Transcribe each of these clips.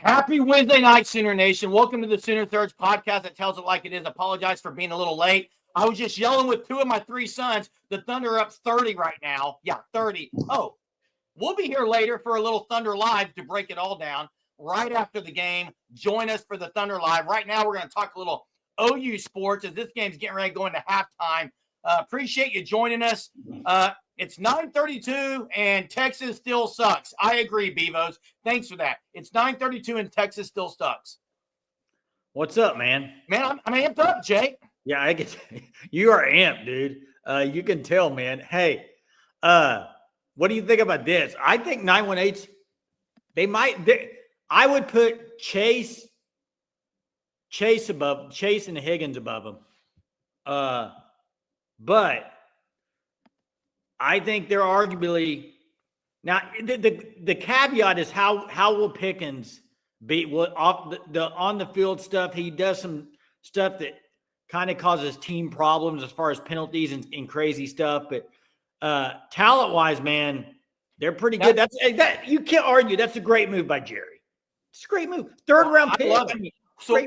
Happy Wednesday night, Sooner Nation. Welcome to the Sooner Surge podcast that tells it like it is. Apologize for being a little late. I was just yelling with two of my three sons. The Thunder are up 30 right now. Yeah, 30. Oh, we'll be here later for a little Thunder Live to break it all down right after the game. Join us for the Thunder Live. Right now, we're going to talk a little OU sports as this game's getting ready to go into halftime. Appreciate you joining us. It's 9:32 and Texas still sucks. I agree, Bevos. Thanks for that. It's 9:32 and Texas still sucks. What's up, man? Man, I'm amped up, Jay. Yeah, I get you are amped, dude. You can tell, man. Hey, what do you think about this? I think 918s. I would put Chase and Higgins above them. But I think they're arguably now. The caveat is how will Pickens be? What off the on the field stuff? He does some stuff that kind of causes team problems as far as penalties and crazy stuff. But talent wise, man, they're pretty good. That you can't argue. That's a great move by Jerry. It's a great move. Third round pick. I love it. So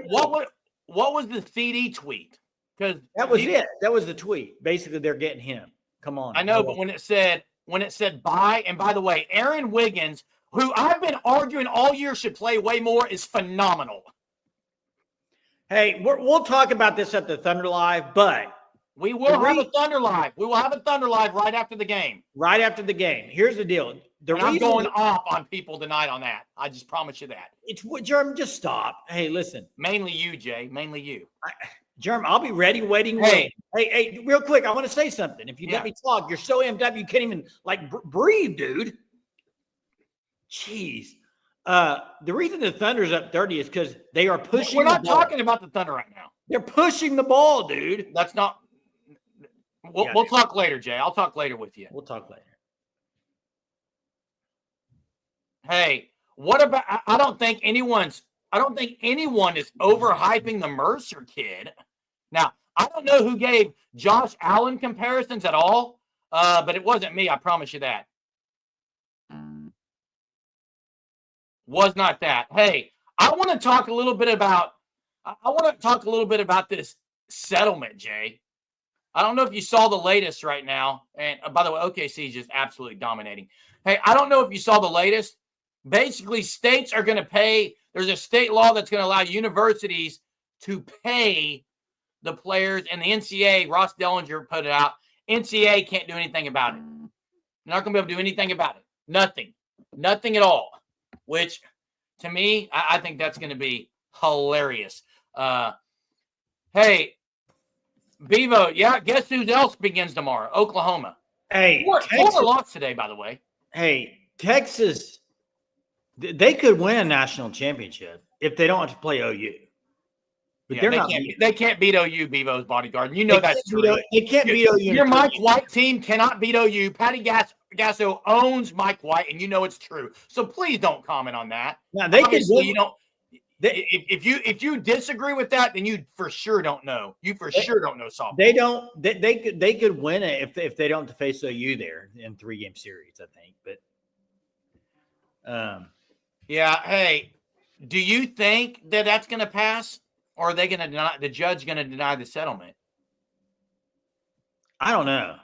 what was the CD tweet? Because that was it. That was the tweet. Basically, they're getting him. Come on. I know, but when it said buy, and by the way, Aaron Wiggins, who I've been arguing all year should play way more, is phenomenal. Hey, we'll talk about this at the Thunder Live, but we will have a Thunder Live. We will have a Thunder Live right after the game. Right after the game. Here's the deal. I'm going off on people tonight on that. I just promise you that. It's Jerm. Just stop. Hey, listen. Mainly you, Jay. Mainly you. Jerm, I'll be ready, waiting. Hey, real quick, I want to say something. If you let me talk, you're so amped up, you can't even breathe, dude. Jeez. The reason the Thunder's up 30 is because they are pushing. We're not talking about the Thunder right now. They're pushing the ball, dude. That's not. We'll talk later, Jay. I'll talk later with you. We'll talk later. Hey, what about? I don't think anyone is overhyping the Mercer kid. Now, I don't know who gave Josh Allen comparisons at all, but it wasn't me. I promise you that. Was not that. Hey, I want to talk a little bit about this settlement, Jay. I don't know if you saw the latest right now. And by the way, OKC is just absolutely dominating. Hey, I don't know if you saw the latest. Basically, states are going to pay. There's a state law that's going to allow universities to pay the players, and the NCAA, Ross Dellinger put it out. NCAA can't do anything about it. They're not going to be able to do anything about it. Nothing at all. Which, to me, I think that's going to be hilarious. Hey, Bevo, guess who else begins tomorrow? Oklahoma. Hey, Florida lost today, by the way. Hey, Texas. They could win a national championship if they don't have to play OU. But they can't beat OU, Bevo's bodyguard. And you know that's true. They can't beat OU. Your Mike White team cannot beat OU. Patty Gasso owns Mike White, and you know it's true. So please don't comment on that. Now they can. If you disagree with that, then you for sure don't know. You for sure don't know softball. They don't. They could win it if they don't have to face OU there in 3-game series. I think, but. Yeah. Hey, do you think that that's going to pass, or are they going to deny? The judge going to deny the settlement? I don't know.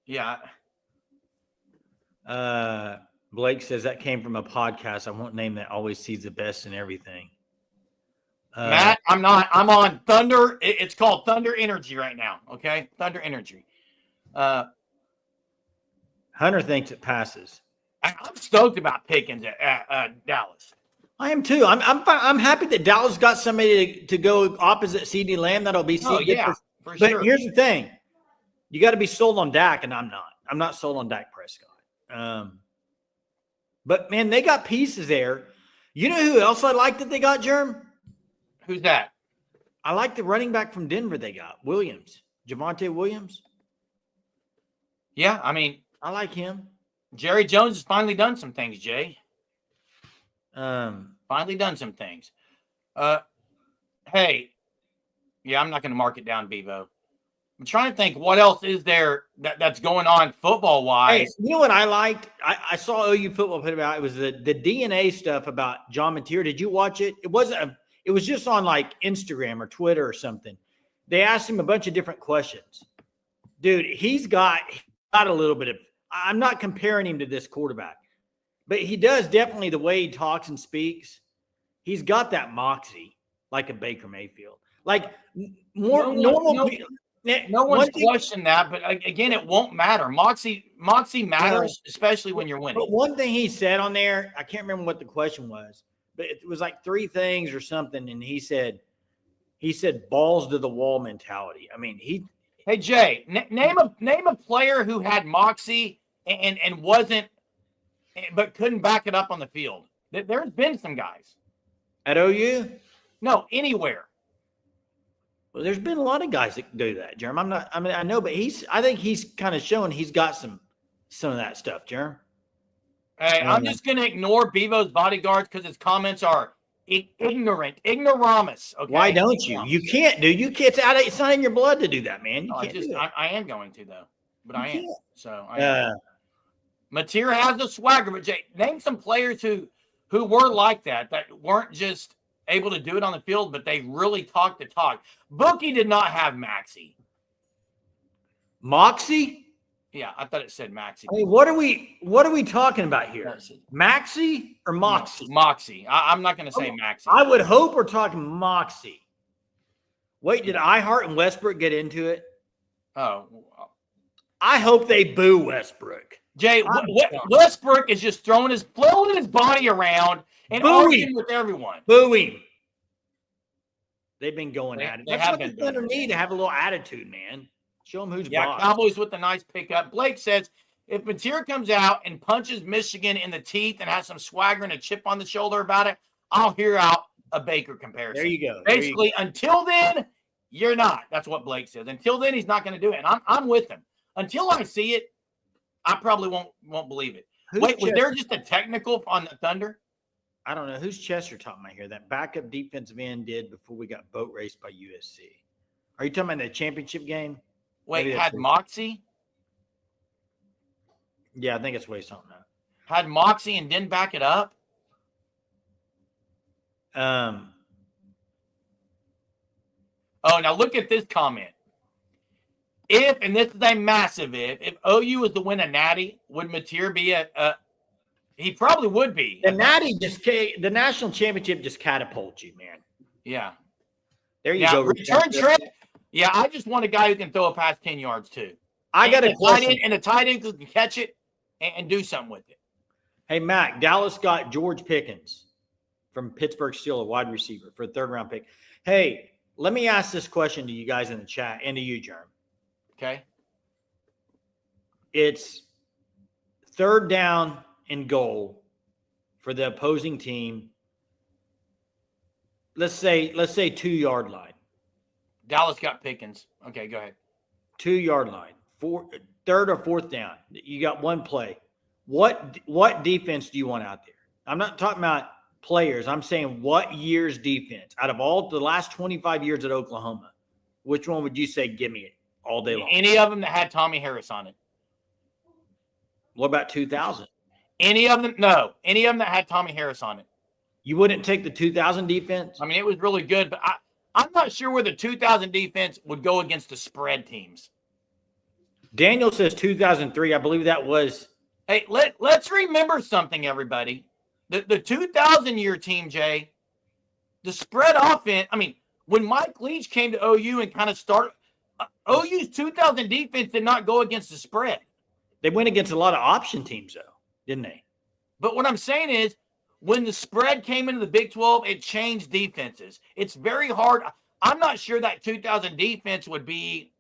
Yeah. Blake says that came from a podcast. I won't name that. Always sees the best in everything. Matt, I'm not. I'm on Thunder. It's called Thunder Energy right now. Okay, Thunder Energy. Hunter thinks it passes. I'm stoked about Pickens at Dallas. I am too. I'm happy that Dallas got somebody to go opposite CeeDee Lamb. That'll be for sure. But here's the thing: you got to be sold on Dak, and I'm not. I'm not sold on Dak Prescott. But man, they got pieces there. You know who else I like that they got, Jerm? Who's that? I like the running back from Denver they got, Williams, Javonte Williams. Yeah, I mean, I like him. Jerry Jones has finally done some things, Jay. Finally done some things. Hey, yeah, I'm not going to mark it down, Bevo. I'm trying to think what else is there that's going on football wise. Hey, you know what I liked? I saw OU football put about it was the DNA stuff about John Mateer. Did you watch it? It wasn't. It was just on like Instagram or Twitter or something. They asked him a bunch of different questions. Dude, he's got a little bit of. I'm not comparing him to this quarterback, but he does definitely the way he talks and speaks. He's got that moxie like a Baker Mayfield, like more normal. No one's questioned that, but again, it won't matter. Moxie matters, especially when you're winning. But one thing he said on there, I can't remember what the question was, but it was like 3 things or something, and he said balls to the wall mentality. I mean, Hey Jay, name a player who had moxie and wasn't, but couldn't back it up on the field. There's been some guys at OU. No, anywhere. Well, there's been a lot of guys that do that, Jerm. I know, but I think he's kind of showing he's got some of that stuff, Jerm. Hey, I'm just going to ignore Bevo's bodyguards because his comments are ignoramus. Okay. Why don't you? You can't, dude. You can't. It's not in your blood to do that, man. I am going to though, but I am. So Mateer has the swagger, but Jay, name some players who were like that weren't just able to do it on the field, but they really talked the talk. Bookie did not have Moxie? Yeah, I thought it said Maxie. I mean, what are we talking about here? Maxie or Moxie? No, Moxie. I'm not going to say Maxie. I would hope we're talking Moxie. Wait, did iHeart and Westbrook get into it? Oh. I hope they boo Westbrook. Jay, Westbrook is just flailing his body around and arguing with everyone. Booing. They've been going at it. That's what the Thunder need to have a little attitude, man. Show them who's boss. Cowboys with a nice pickup. Blake says, if Mateer comes out and punches Michigan in the teeth and has some swagger and a chip on the shoulder about it, I'll hear out a Baker comparison. There you go. Basically, until then, you're not. That's what Blake says. Until then, he's not going to do it. And I'm with him. Until I see it, I probably won't believe it. Wait, was there just a technical on the Thunder? I don't know. Whose chest you're talking about here? That backup defensive end did before we got boat raced by USC. Are you talking about the championship game? Wait, had Moxie? Yeah, I think it's what he's talking about. Had Moxie and didn't back it up? Oh, now look at this comment. If, and this is a massive if OU was to win a natty, would Mateer be he probably would be. The national championship just catapults you, man. Yeah. There you go. Return trip. Yeah, I just want a guy who can throw it past 10 yards too. I got a question. And a tight end who can catch it and do something with it. Hey, Mac, Dallas got George Pickens from Pittsburgh Steelers, wide receiver for a 3rd-round pick. Hey, let me ask this question to you guys in the chat and to you, Jerm. Okay. It's 3rd down and goal for the opposing team. Let's say 2-yard line. Dallas got Pickens. Okay, go ahead. 2-yard line. 3rd or 4th down. You got one play. What defense do you want out there? I'm not talking about players. I'm saying what year's defense out of all the last 25 years at Oklahoma, which one would you say give me it all day long? Any of them that had Tommy Harris on it. What about 2000? Any of them? No. Any of them that had Tommy Harris on it. You wouldn't take the 2000 defense? I mean, it was really good, but I'm not sure where the 2000 defense would go against the spread teams. Daniel says 2003. I believe that was. Hey, let's remember something, everybody. The 2000 year team, Jay, the spread offense. I mean, when Mike Leach came to OU and kind of started, OU's 2000 defense did not go against the spread. They went against a lot of option teams, though, didn't they? But what I'm saying is, when the spread came into the Big 12, it changed defenses. It's very hard. I'm not sure that 2000 defense would be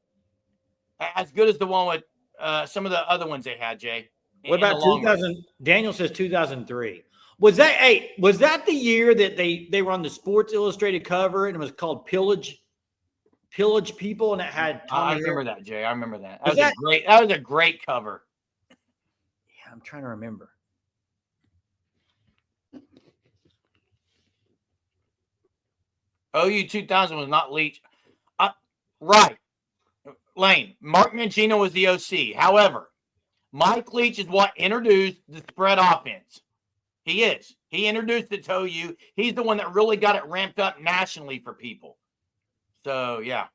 as good as the one with some of the other ones they had, Jay. What about 2000? Daniel says 2003. Was that the year that they were on the Sports Illustrated cover and it was called Pillage People and it had Tommy I remember that, Jay. I remember that. That was a great cover. Yeah, I'm trying to remember. OU 2000 was not Leach. Right. Lane, Mark Mangino was the OC. However, Mike Leach is what introduced the spread offense. He is. He introduced it to OU. He's the one that really got it ramped up nationally for people. So, yeah.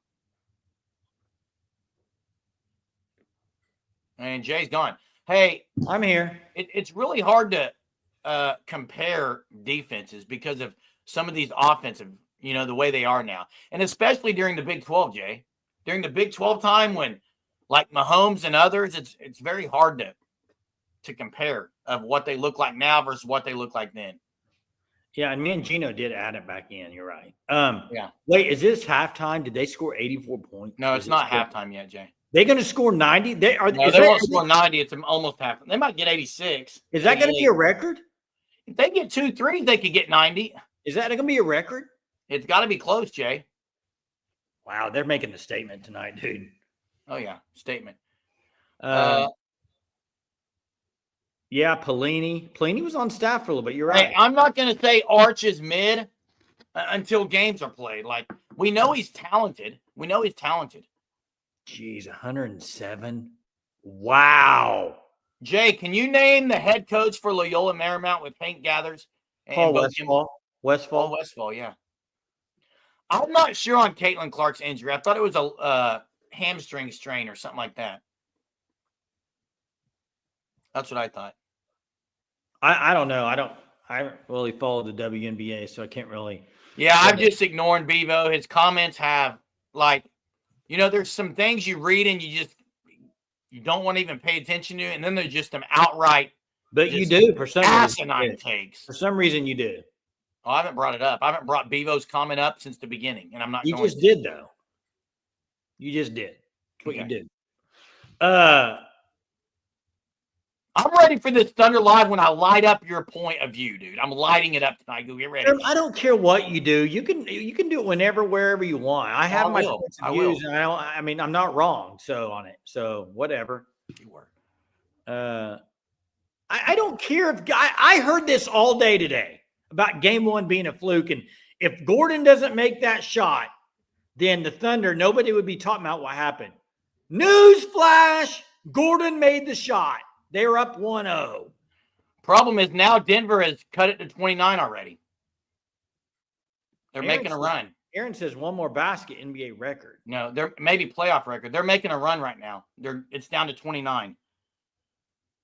And Jay's gone. Hey, I'm here. It's really hard to compare defenses because of some of these offensive, the way they are now. And especially during the Big 12, Jay. During the Big 12 time when, like Mahomes and others, it's very hard to compare of what they look like now versus what they look like then. Yeah, and me and Gino did add it back in. You're right. Yeah. Wait, is this halftime? Did they score 84 points? No, it's not halftime yet, Jay. They're going to score 90? They won't score 90. It's almost half. They might get 86. Is that going to be a record? If they get 2 threes, they could get 90. Is that going to be a record? It's got to be close, Jay. Wow, they're making a statement tonight, dude. Oh, yeah, statement. Yeah, Pelini. Pelini was on staff for a little bit. You're right. Hey, I'm not going to say Arch is mid until games are played. Like, we know he's talented. Jeez, 107. Wow. Jay, can you name the head coach for Loyola Marymount with Hank Gathers? Paul Westfall. Paul Westfall, yeah. I'm not sure on Caitlin Clark's injury. I thought it was a hamstring strain or something like that. That's what I thought. I don't know. I haven't really followed the WNBA, so I can't really. Yeah, I'm just ignoring Bevo. His comments have, like, there's some things you read and you don't want to even pay attention to, and then there's just some outright. But you do for some asinine takes. For some reason, you do. Oh, I haven't brought it up. I haven't brought Bevo's comment up since the beginning, and I'm not. You just did, though. You just did. That's what you did. I'm ready for this Thunder Live when I light up your point of view, dude. I'm lighting it up tonight. Go get ready. I don't care what you do. You can do it whenever, wherever you want. I have my points of views, and I'm not wrong. So on it. So whatever. You were. I don't care if I heard this all day today about game 1 being a fluke, and if Gordon doesn't make that shot, then the Thunder, nobody would be talking about what happened. Newsflash: Gordon made the shot. They're up 1-0. Problem is now Denver has cut it to 29 already. They're making a run. Aaron says one more basket, NBA record. No, they're maybe playoff record. They're making a run right now. It's down to 29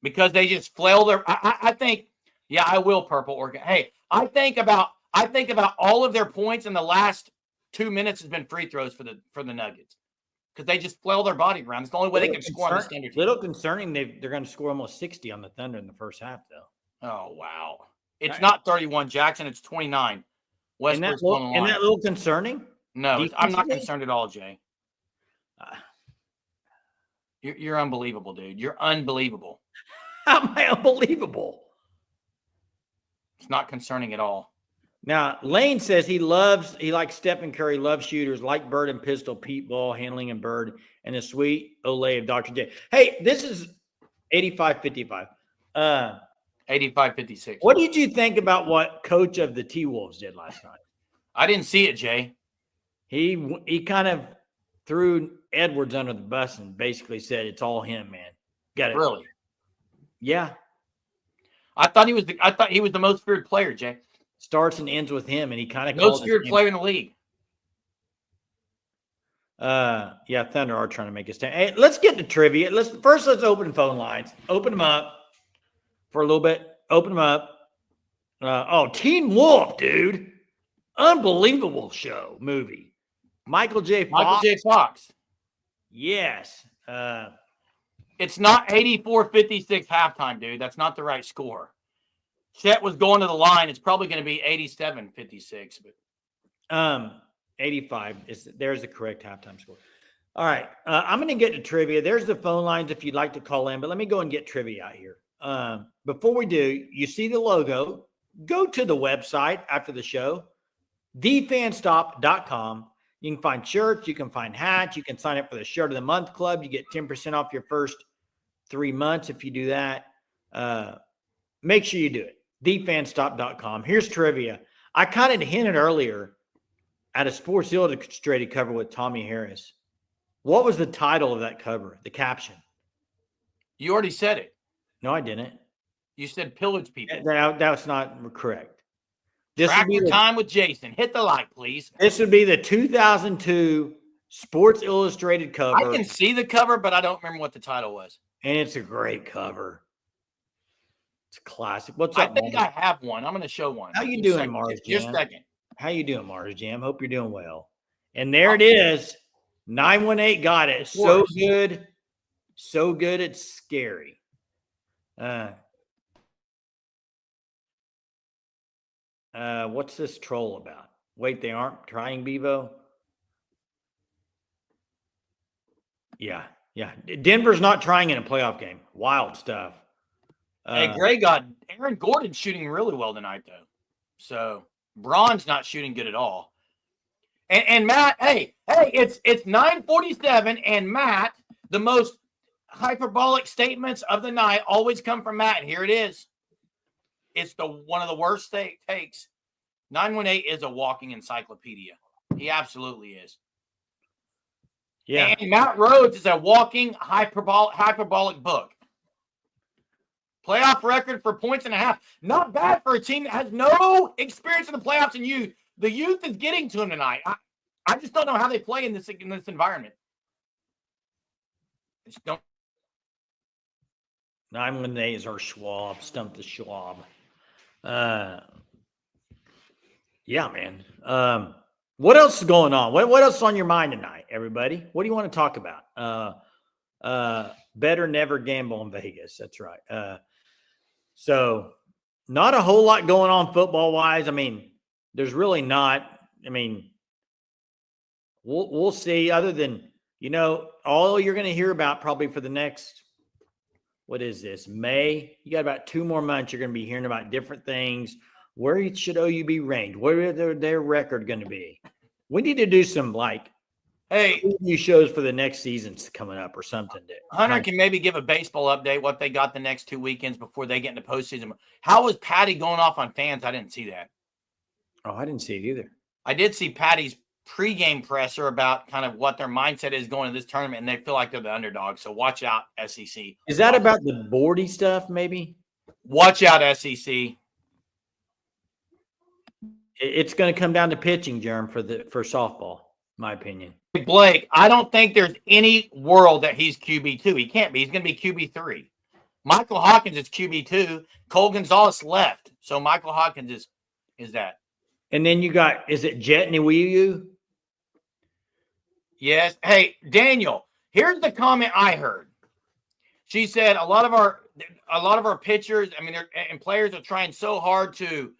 because they just flail their. I think, yeah, I will purple organ. Hey, I think about all of their points in the last 2 minutes has been free throws for the Nuggets. Because they just flail their body around. It's the only way they can score on the standard team. Little concerning. They're going to score almost 60 on the Thunder in the first half, though. Oh, wow. It's not 31, Jackson. It's 29. Isn't that a little concerning? No, I'm not concerned at all, Jay. You're unbelievable, dude. You're unbelievable. How am I unbelievable? It's not concerning at all. Now, Lane says he likes Stephen Curry, loves shooters, like Bird and Pistol, Pete Ball, handling and Bird, and the sweet Olay of Dr. J. Hey, this is 85-55. 85-56. What did you think about what coach of the T-Wolves did last night? I didn't see it, Jay. He kind of threw Edwards under the bus and basically said it's all him, man. Got it. Really? Yeah. I thought he was the most feared player, Jay. Starts and ends with him, and he kind of most feared player in the league. Yeah, Thunder are trying to make a stand. Hey, let's get to trivia. Let's open phone lines. Open them up for a little bit. Open them up. Teen Wolf, dude. Unbelievable show, movie. Michael J. Fox. Yes. It's not 84-56 halftime, dude. That's not the right score. Chet was going to the line. It's probably going to be 87-56. But 85 there's the correct halftime score. All right. I'm going to get to trivia. There's the phone lines if you'd like to call in, but let me go and get trivia out here. Before we do, you see the logo. Go to the website after the show, thefanstop.com. You can find shirts. You can find hats. You can sign up for the Shirt of the Month Club. You get 10% off your first 3 months if you do that. Make sure you do it. thefanstop.com. Here's trivia. I kind of hinted earlier at a Sports Illustrated cover with Tommy Harris. What was the title of that cover? The caption? You already said it. No, I didn't. You said pillage people. That's not correct. This Track would be your time with Jason. Hit the like, please. This would be the 2002 Sports Illustrated cover. I can see the cover, but I don't remember what the title was. And it's a great cover. It's a classic. What's up? I think I have one. I'm going to show one. How you doing, Mars Jam? Just a second. How you doing, Mars Jam? Hope you're doing well. And there it is. 918 got it. So good. So good, it's scary. What's this troll about? Wait, they aren't trying Bevo? Yeah. Denver's not trying in a playoff game. Wild stuff. Hey, Gray got Aaron Gordon shooting really well tonight, though. So Braun's not shooting good at all. And Matt, hey, it's 9:47, and Matt, the most hyperbolic statements of the night always come from Matt. And here it is. It's one of the worst takes. 918 is a walking encyclopedia. He absolutely is. Yeah. And Matt Rhodes is a walking hyperbolic book. Playoff record for points and a half. Not bad for a team that has no experience in the playoffs and youth. The youth is getting to him tonight. I just don't know how they play in this environment. I just don't. 918 is our Schwab. Stump the Schwab. Yeah, man. What else is going on? What else is on your mind tonight, everybody? What do you want to talk about? Better never gamble in Vegas. That's right. So not a whole lot going on football-wise. I mean, there's really not. I mean, we'll see. Other than, all you're going to hear about probably for the next, what is this, May? You got about 2 more months. You're going to be hearing about different things. Where should OU be ranked? Where is their record going to be? We need to do some preview shows for the next seasons coming up or something. Hunter can maybe give a baseball update, what they got the next 2 weekends before they get into postseason. How was Patty going off on fans? I didn't see that. Oh, I didn't see it either. I did see Patty's pregame presser about kind of what their mindset is going to this tournament, and they feel like they're the underdog. So watch out, SEC. Is that about the boardy stuff, maybe? Watch out, SEC. It's going to come down to pitching, Jerm, for softball, my opinion. Blake, I don't think there's any world that he's QB2. He can't be. He's going to be QB3. Michael Hawkins is QB2. Cole Gonzalez left. So Michael Hawkins is that. And then you got, is it Jet Niwiyu? Yes. Hey, Daniel, here's the comment I heard. She said a lot of our pitchers, and players are trying so hard to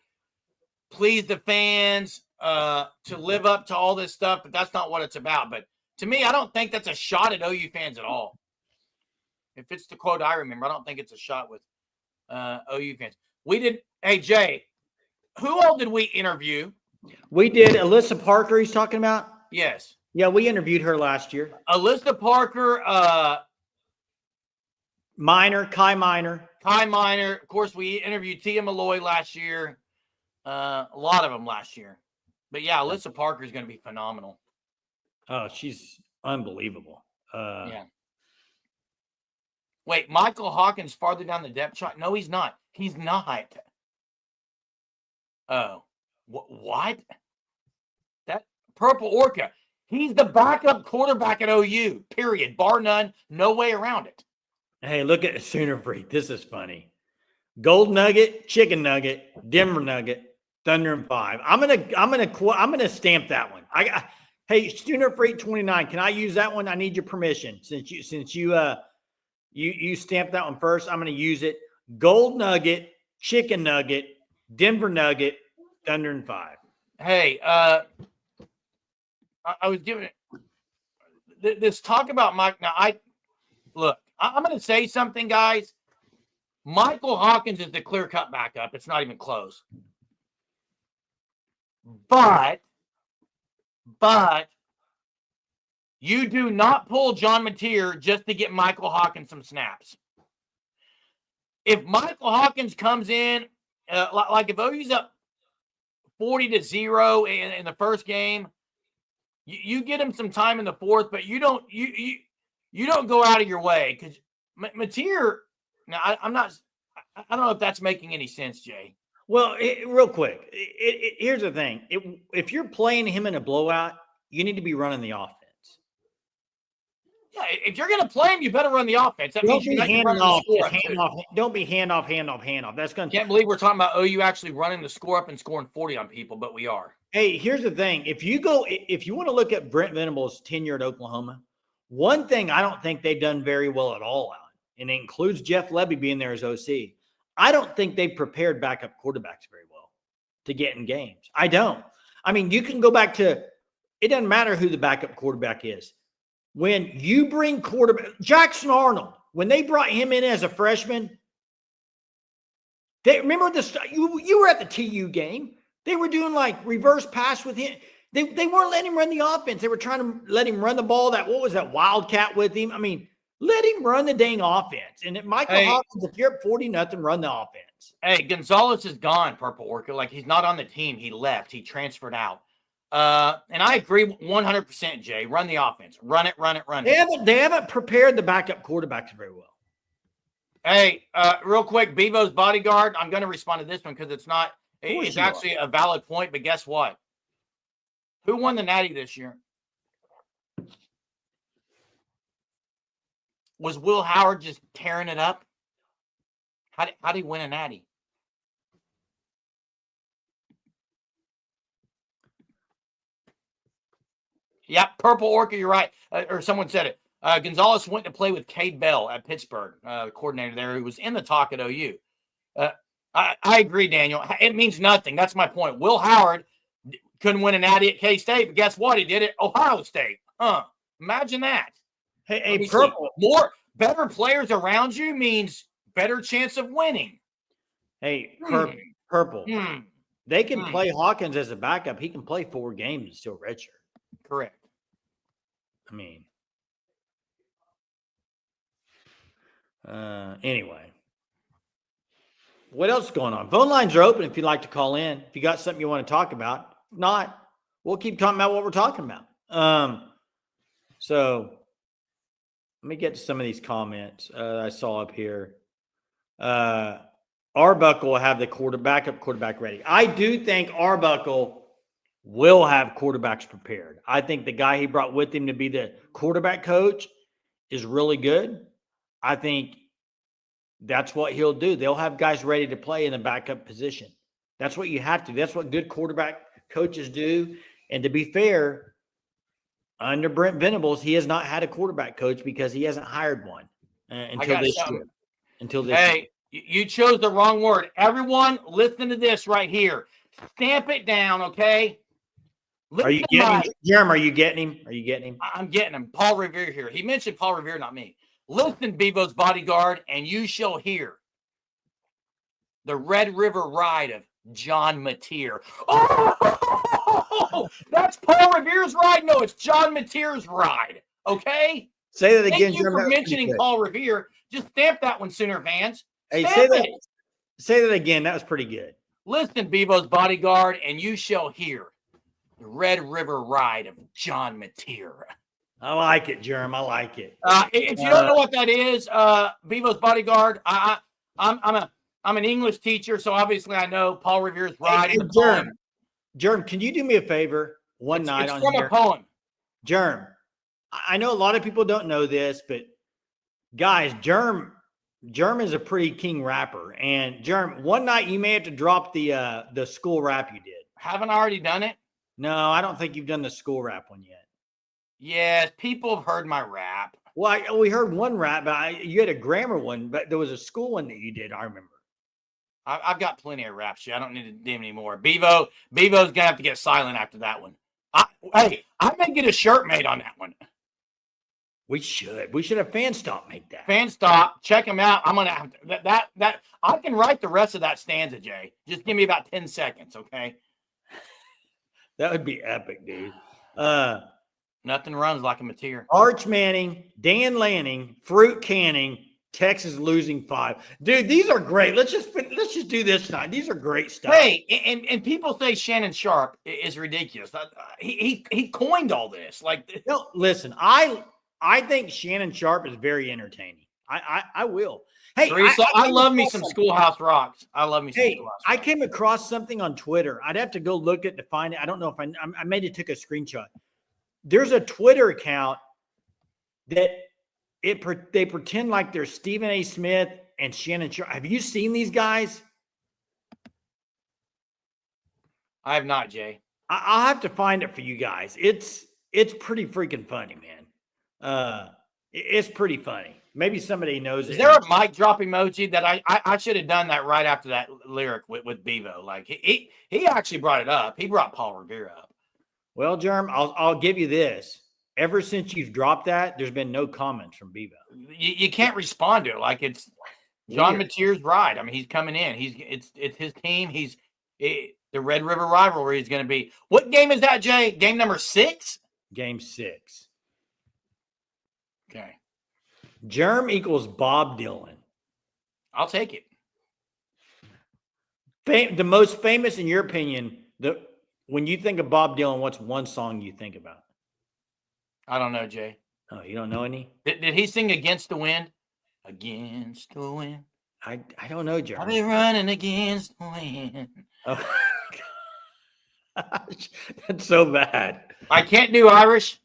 please the fans, to live up to all this stuff, but that's not what it's about. But to me, I don't think that's a shot at OU fans at all. If it's the quote I remember, I don't think it's a shot with OU fans. Hey, Jay, who all did we interview? We did Alyssa Parker he's talking about? Yes. Yeah, we interviewed her last year. Alyssa Parker, Kai Minor. Of course, we interviewed Tia Malloy last year. A lot of them last year. But, yeah, Alyssa Parker is going to be phenomenal. Oh, she's unbelievable. Yeah. Wait, Michael Hawkins farther down the depth chart? No, he's not. He's not. Oh. What? That Purple Orca. He's the backup quarterback at OU, period. Bar none. No way around it. Hey, look at Sooner Freak. This is funny. Gold Nugget, Chicken Nugget, Denver Nugget, Thunder and 5. I'm gonna stamp that one. Hey, Sooner Freak 29. Can I use that one? I need your permission. Since you stamped that one first, I'm gonna use it. Gold Nugget, Chicken Nugget, Denver Nugget, Thunder and 5. Hey, I was giving it this talk about Mike. Now, I'm going to say something, guys. Michael Hawkins is the clear-cut backup. It's not even close. But you do not pull John Mateer just to get Michael Hawkins some snaps. If Michael Hawkins comes in, like if OU's up 40-0 in the first game, You get him some time in the fourth, but you don't go out of your way because Mateer. Now I don't know if that's making any sense, Jay. Well, real quick, here's the thing: if you're playing him in a blowout, you need to be running the offense. Yeah, if you're going to play him, you better run the offense. That means you're running the score up too. Don't be handoff. That's going. Can't believe we're talking about OU actually running the score up and scoring 40 on people, but we are. Hey, here's the thing: if you want to look at Brent Venables' tenure at Oklahoma, one thing I don't think they've done very well at all on, and it includes Jeff Levy being there as OC. I don't think they prepared backup quarterbacks very well to get in games. I don't. I mean, you can go back to it doesn't matter who the backup quarterback is. When you bring quarterback Jackson Arnold, when they brought him in as a freshman, they remember you were at the TU game. They were doing like reverse pass with him. They weren't letting him run the offense. They were trying to let him run the ball. What was that wildcat with him? I mean, let him run the dang offense. And Michael Hawkins, if you're at 40-0, run the offense. Hey, Gonzalez is gone, Purple Orchid. Like, he's not on the team. He left. He transferred out. And I agree 100%, Jay. Run the offense. Run it. They haven't prepared the backup quarterbacks very well. Hey, real quick, Bevo's bodyguard. I'm going to respond to this one because it's actually a valid point. But guess what? Who won the Natty this year? Was Will Howard just tearing it up? How did he win a Natty? Yep, Purple Orchid, you're right. Or someone said it. Gonzalez went to play with Cade Bell at Pittsburgh, the coordinator there, who was in the talk at OU. I agree, Daniel. It means nothing. That's my point. Will Howard couldn't win a Natty at K-State, but guess what? He did it at Ohio State. Imagine that. Hey, Purple. Better players around you means better chance of winning. Hey, Purple. They can play Hawkins as a backup. He can play 4 games and still redshirt. Correct. I mean, anyway. What else is going on? Phone lines are open if you'd like to call in. If you got something you want to talk about. If not, we'll keep talking about what we're talking about. So let me get to some of these comments I saw up here. Arbuckle will have the backup quarterback ready. I do think Arbuckle will have quarterbacks prepared. I think the guy he brought with him to be the quarterback coach is really good. I think that's what he'll do. They'll have guys ready to play in the backup position. That's what you have to do. That's what good quarterback coaches do. And to be fair, under Brent Venables, he has not had a quarterback coach because he hasn't hired one until this year. Hey, you chose the wrong word. Everyone, listen to this right here. Stamp it down, okay? Are you getting him? Jerem, are you getting him? I'm getting him. Paul Revere here. He mentioned Paul Revere, not me. Listen, Bevo's bodyguard, and you shall hear the Red River Ride of John Mateer. Oh, that's Paul Revere's ride? No, it's John Mateer's ride. Okay? Say that again. Thank you for mentioning Paul Revere. Just stamp that one, Sooner fans. Hey, say that again. That was pretty good. Listen, Bevo's bodyguard, and you shall hear the Red River Ride of John Mateer. I like it, Jerem. I like it. If you don't know what that is, Bevo's bodyguard, I'm an English teacher, so obviously I know Paul Revere's ride. Hey, Jerem, can you do me a favor one night it's on from here? A poem. Jerem, I know a lot of people don't know this, but guys, Jerem is a pretty king rapper. And Jerem, one night you may have to drop the school rap you did. Haven't I already done it? No, I don't think you've done the school rap one yet. Yes, people have heard my rap. Well, we heard one rap, but you had a grammar one, but there was a school one that you did, I remember. I've got plenty of raps. I don't need to do anymore. Bevo's going to have to get silent after that one. I may get a shirt made on that one. We should have Fan Stop make that. Fan Stop. Check them out. I'm going to have to, that I can write the rest of that stanza, Jay. Just give me about 10 seconds, okay? That would be epic, dude. Nothing runs like a Mateer. Arch Manning, Dan Lanning, Fruit Canning, Texas losing 5. Dude, these are great. Let's just do this tonight. These are great stuff. Hey, and people say Shannon Sharp is ridiculous. He coined all this. Like, no, listen, I think Shannon Sharp is very entertaining. I will. Hey, I love me some Schoolhouse Rocks. I love me some Schoolhouse Rocks. I came across something on Twitter. I'd have to go look at it to find it. I don't know if I made it, took a screenshot. There's a Twitter account that they pretend like they're Stephen A. Smith and Shannon Sharp. Have you seen these guys? I have not, Jay. I'll have to find it for you guys. It's pretty freaking funny, man. It's pretty funny. Maybe somebody knows. Is there a mic drop emoji that I should have done that right after that lyric with Bevo? Like he actually brought it up. He brought Paul Revere up. Well, Germ, I'll give you this. Ever since you've dropped that, there's been no comments from Bevo. You can't respond to it. Like it's John Mateer's right. I mean, he's coming in. It's his team. The Red River rivalry is going to be. What game is that, Jay? Game number 6? Game 6. Okay. Germ equals Bob Dylan. I'll take it. The most famous, in your opinion, when you think of Bob Dylan, what's one song you think about? I don't know, Jay. Oh, you don't know any? Did he sing Against the Wind? Against the Wind. I don't know, Germ. I'll be running against the wind. Oh, gosh, that's so bad. I can't do Irish,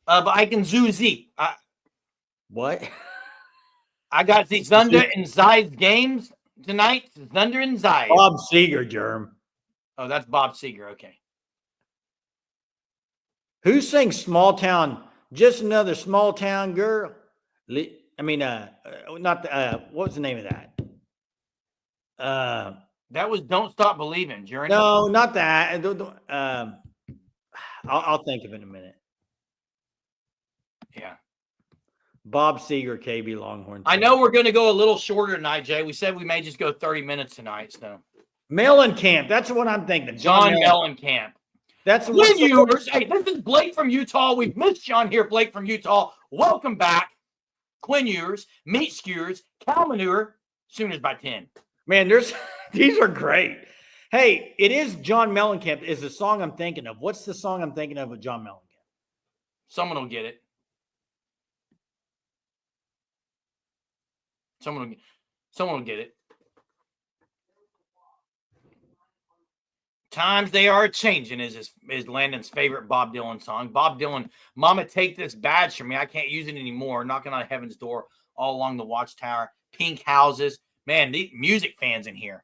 but I can Zuzi. What? I got the Thunder and Zide games tonight. Thunder and Zide. Bob Seger, Germ. Oh, that's Bob Seger. Okay. Who sings Small Town? Just another small town girl. I mean, not the, what was the name of that? That was Don't Stop Believing, Journey. No, not that. I'll think of it in a minute. Yeah. Bob Seger, KB Longhorn. I know we're going to go a little shorter tonight, Jay. We said we may just go 30 minutes tonight. So Mellencamp. That's what I'm thinking. John Mellencamp. That's what viewers. Hey, this is Blake from Utah. We've missed John here. Blake from Utah. Welcome back. Quinn Ewers, Meat Skewers, Cow Manure, Sooners by 10. Man, these are great. Hey, it is John Mellencamp is the song I'm thinking of. What's the song I'm thinking of with John Mellencamp? Someone will get it. Someone will get it. Times they are changing is Landon's favorite Bob Dylan song. Bob Dylan, Mama, take this badge from me. I can't use it anymore. Knocking on heaven's door all along the watchtower. Pink houses. Man, the music fans in here.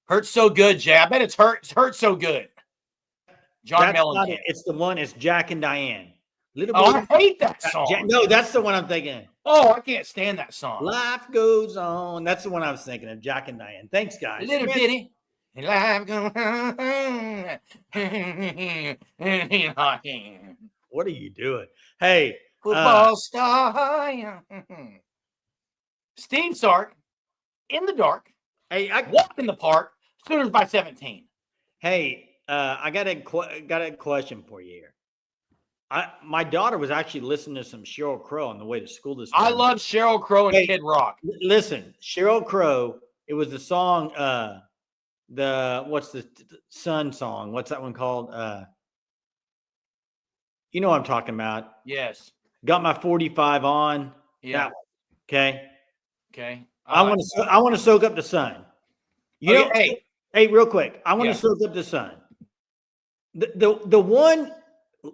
Hurts so good, Jay. I bet it's hurt so good. John Mellencamp. It's the one. It's Jack and Diane. I hate that song. No, that's the one I'm thinking of. Oh, I can't stand that song. Life goes on. That's the one I was thinking of. Jack and Diane. Thanks, guys. Little bitty. Life goes on. What are you doing? Hey, football star. Steve Sark in the dark. Hey, I walk in the park. Sooners by 17. Hey, I got a question for you here. My daughter was actually listening to some Sheryl Crow on the way to school this morning. I love Sheryl Crow and Kid Rock. Listen, Sheryl Crow. It was the song. What's the Sun song? What's that one called? You know what I'm talking about. Yes. Got my 45 on. Yeah. Okay. Okay. I want to soak up the sun. Hey, real quick. I want to soak up the sun. The one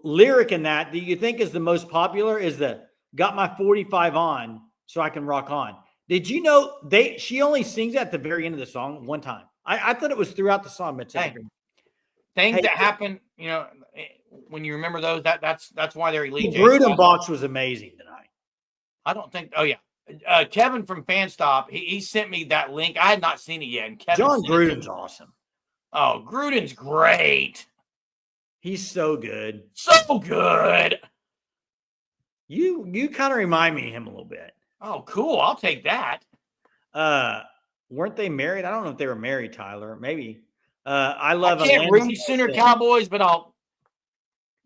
lyric in that you think is the most popular is the got my 45 on so I can rock on. Did you know she only sings at the very end of the song one time? I thought it was throughout the song. But things that happen, when you remember those, that's why they're elite. Gruden box was amazing tonight. I don't think. Oh yeah, Kevin from Fanstop, he sent me that link. I had not seen it yet. And Kevin John Gruden's awesome. Oh, Gruden's great. He's so good. So good. You kind of remind me of him a little bit. Oh, cool. I'll take that. Weren't they married? I don't know if they were married, Tyler. Maybe. I love. I can't root Sooner Cowboys, but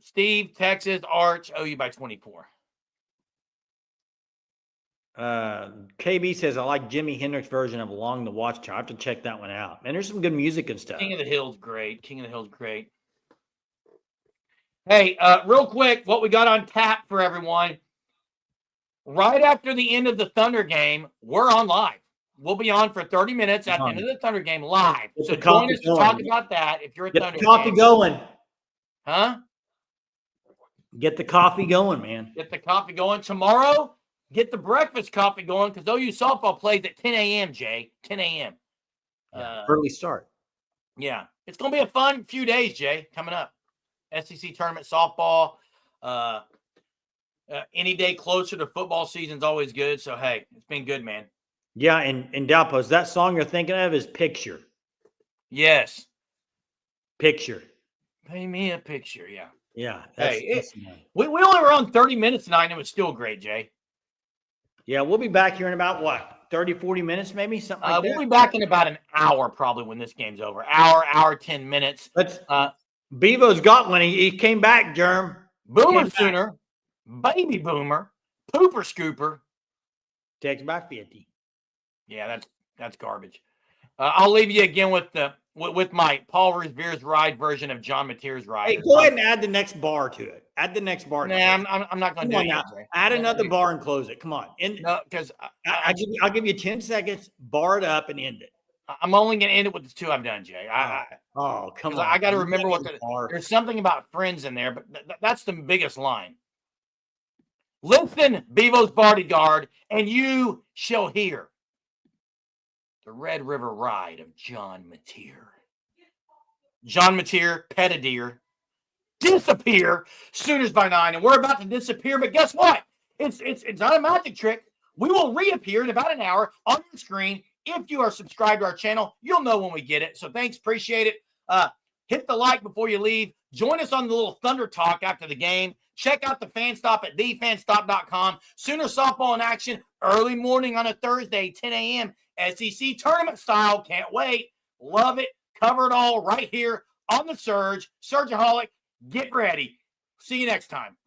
Steve, Texas, Arch, OU by 24. KB says, I like Jimi Hendrix version of Along the Watchtower. I have to check that one out. Man, there's some good music and stuff. King of the Hill's great. King of the Hill's great. Hey, real quick, what we got on tap for everyone. Right after the end of the Thunder game, we're on live. We'll be on for 30 minutes at the end of the Thunder game live. So join us to talk about that if you're a Thunder fan. Get the coffee going. Huh? Get the coffee going, man. Get the coffee going. Tomorrow, get the breakfast coffee going because OU softball plays at 10 a.m., Jay. 10 a.m. Early start. Yeah. It's going to be a fun few days, Jay, coming up. SEC tournament softball. Any day closer to football season is always good. So, hey, it's been good, man. Yeah, and Dalpos, that song you're thinking of is Picture. Yes. Picture. Pay me a picture, yeah. Yeah. We only were on 30 minutes tonight, and it was still great, Jay. Yeah, we'll be back here in about, what, 30, 40 minutes maybe? Something like that? We'll be back in about an hour probably when this game's over. Hour, 10 minutes. Bevo's got one. He came back, Germ. Boomer Sooner. Baby Boomer. Pooper Scooper. Takes about 50. Yeah, that's garbage. I'll leave you again with my Paul Revere's ride version of John Mateer's ride. Hey, go ahead and add the next bar to it. Add the next bar. Nah, I'm not going to do it. Add another bar and close it. Come on. No, because I'll give you 10 seconds, bar it up, and end it. I'm only going to end it with the two I've done, Jay. Come on. I got to remember there's something about friends in there, but that's the biggest line. Listen, Bevo's bodyguard, and you shall hear the Red River Ride of John Mateer. John Mateer, pet a deer, disappear, Sooners by 9, and we're about to disappear, but guess what? It's not a magic trick. We will reappear in about an hour on your screen. If you are subscribed to our channel, you'll know when we get it. So thanks, appreciate it. Hit the like before you leave. Join us on the little Thunder Talk after the game. Check out the fan stop at thefanstop.com. Sooner softball in action early morning on a Thursday, 10 a.m. SEC tournament style. Can't wait. Love it. Cover it all right here on the Surge. Surgeaholic, get ready. See you next time.